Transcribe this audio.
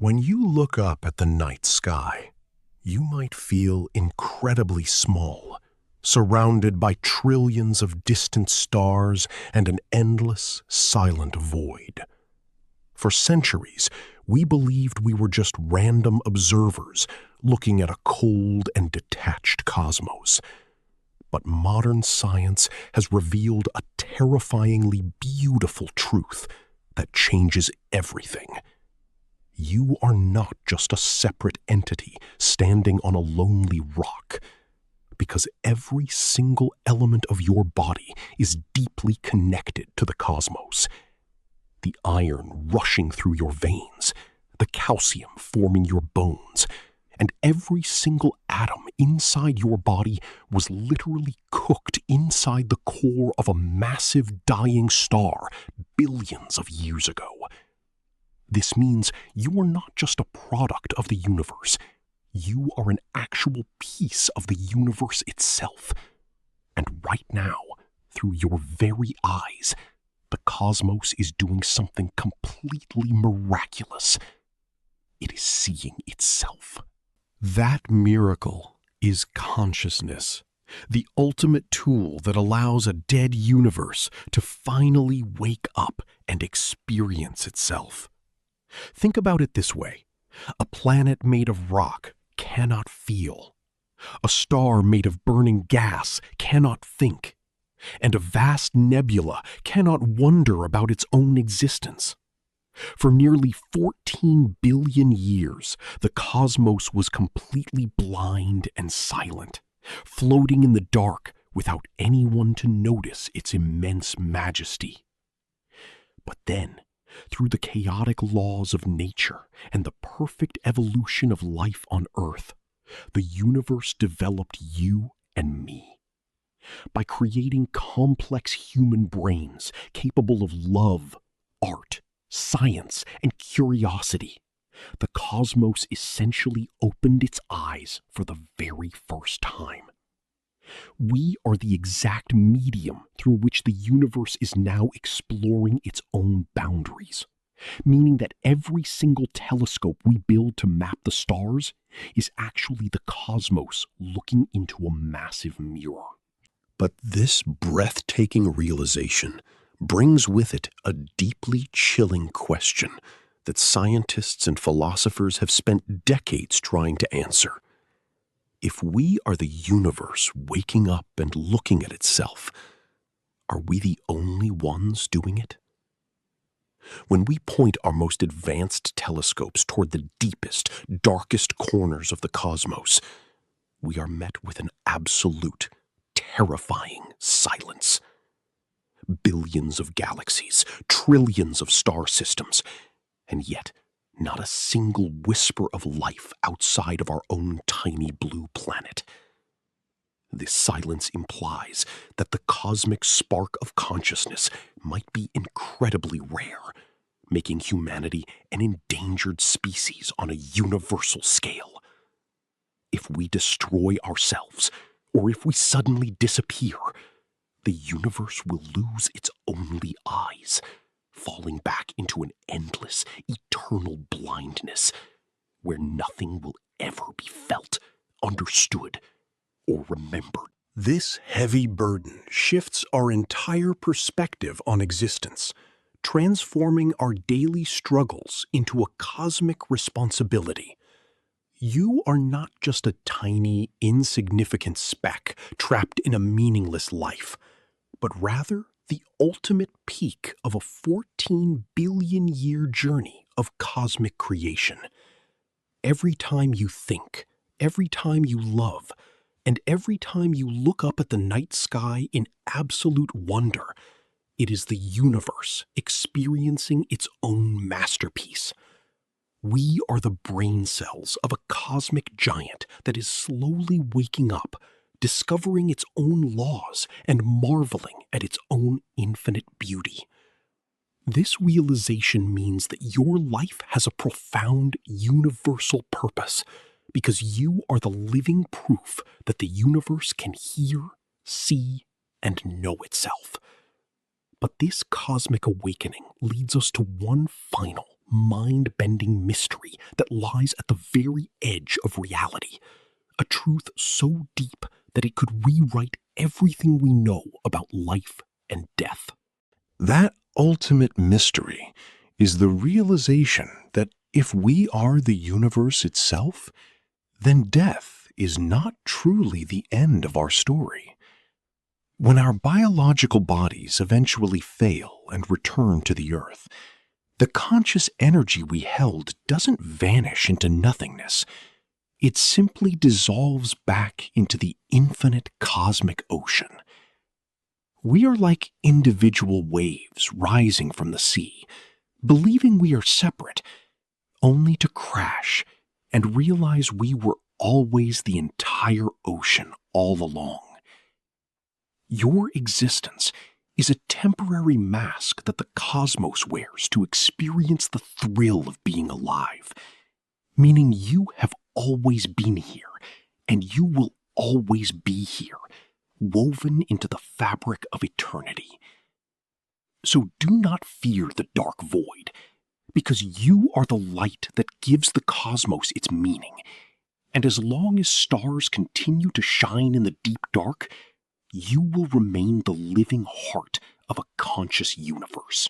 When you look up at the night sky, you might feel incredibly small, surrounded by trillions of distant stars and an endless, silent void. For centuries, we believed we were just random observers looking at a cold and detached cosmos. But modern science has revealed a terrifyingly beautiful truth that changes everything. You are not just a separate entity standing on a lonely rock, because every single element of your body is deeply connected to the cosmos. The iron rushing through your veins, the calcium forming your bones, and every single atom inside your body was literally cooked inside the core of a massive dying star billions of years ago. This means you are not just a product of the universe. You are an actual piece of the universe itself. And right now, through your very eyes, the cosmos is doing something completely miraculous. It is seeing itself. That miracle is consciousness, the ultimate tool that allows a dead universe to finally wake up and experience itself. Think about it this way. A planet made of rock cannot feel. A star made of burning gas cannot think. And a vast nebula cannot wonder about its own existence. For nearly 14 billion years, the cosmos was completely blind and silent, floating in the dark without anyone to notice its immense majesty. But then, through the chaotic laws of nature and the perfect evolution of life on Earth, the universe developed you and me. By creating complex human brains capable of love, art, science, and curiosity, the cosmos essentially opened its eyes for the very first time. We are the exact medium through which the universe is now exploring its own boundaries, meaning that every single telescope we build to map the stars is actually the cosmos looking into a massive mirror. But this breathtaking realization brings with it a deeply chilling question that scientists and philosophers have spent decades trying to answer. If we are the universe waking up and looking at itself, are we the only ones doing it? When we point our most advanced telescopes toward the deepest, darkest corners of the cosmos, we are met with an absolute, terrifying silence. Billions of galaxies, trillions of star systems, and yet not a single whisper of life outside of our own tiny blue planet. This silence implies that the cosmic spark of consciousness might be incredibly rare, making humanity an endangered species on a universal scale. If we destroy ourselves, or if we suddenly disappear, the universe will lose its only eyes, falling back into an endless, eternal blindness where nothing will ever be felt, understood, or remembered. This heavy burden shifts our entire perspective on existence, transforming our daily struggles into a cosmic responsibility. You are not just a tiny, insignificant speck trapped in a meaningless life, but rather the ultimate peak of a 14 billion year journey of cosmic creation. Every time you think, every time you love, and every time you look up at the night sky in absolute wonder, it is the universe experiencing its own masterpiece. We are the brain cells of a cosmic giant that is slowly waking up, discovering its own laws and marveling at its own infinite beauty. This realization means that your life has a profound, universal purpose, because you are the living proof that the universe can hear, see, and know itself. But this cosmic awakening leads us to one final, mind-bending mystery that lies at the very edge of reality. A truth so deep that it could rewrite everything we know about life and death. That ultimate mystery is the realization that if we are the universe itself, then death is not truly the end of our story. When our biological bodies eventually fail and return to the Earth, the conscious energy we held doesn't vanish into nothingness. It simply dissolves back into the infinite cosmic ocean. We are like individual waves rising from the sea, believing we are separate, only to crash and realize we were always the entire ocean all along. Your existence is a temporary mask that the cosmos wears to experience the thrill of being alive, meaning you have always been here, and you will always be here, woven into the fabric of eternity. So do not fear the dark void, because you are the light that gives the cosmos its meaning. And as long as stars continue to shine in the deep dark, you will remain the living heart of a conscious universe.